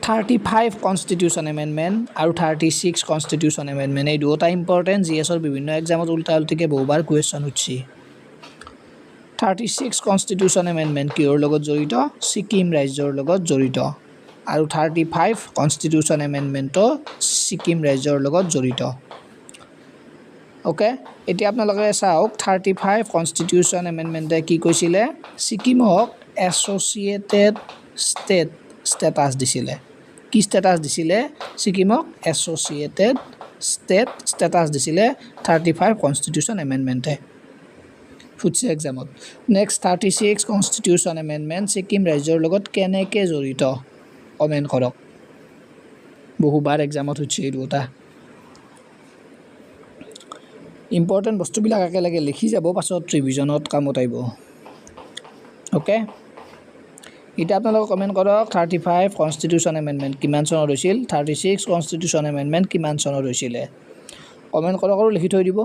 35 constitution amendment আৰু 36 constitution amendment এই দুটা ইম্পৰ্টেণ্ট জিএছৰ বিভিন্ন এক্সামত উল্টা উল্টিকৈ বহুবাৰ কুৱেশ্যন উঠছি 36 কনষ্টিটিউশ্যন এমেণ্ডমেণ্ট কিহৰ লগত জড়িত ছিকিম ৰাজ্যৰ লগত জড়িত আৰু 35 কনষ্টিটিউশ্যন এমেণ্ডমেণ্টটো ছিকিম ৰাজ্যৰ লগত জড়িত ওকে এতিয়া আপোনালোকে চাওক 35 কনষ্টিটিউশ্যন এমেণ্ডমেণ্টে কি কৈছিলে ছিকিমক এছ'চিয়েটেড ষ্টেট ষ্টেটাছ দিছিলে কি ষ্টেটাছ দিছিলে ছিকিমক এছ'চিয়েটেড ষ্টেট ষ্টেটাছ দিছিলে 35 কনষ্টিটিউশ্যন এমেণ্ডমেণ্টে ফুটছে এক্সামত নেক্সট 36 কনষ্টিটিউশ্যন এমেণ্ডমেণ্ট ছিকিম ৰাজ্যৰ লগত কেনেকৈ জড়িত কমেণ্ট কৰক বহুবাৰ এক্সামত উঠছে এই দুটা ইম্পৰ্টেণ্ট বস্তুবিলাক একেলগে লিখি যাব পাছত ৰিভিজনত কামত আহিব ওকে এতিয়া আপোনালোকে কমেণ্ট কৰক 35 কনষ্টিটিউশ্যন এমেণ্ডমেণ্ট কিমান চনত হৈছিল 36 কনষ্টিটিউশ্যন এমেণ্ডমেণ্ট কিমান চনত হৈছিলে কমেণ্ট কৰক আৰু লিখি থৈ দিব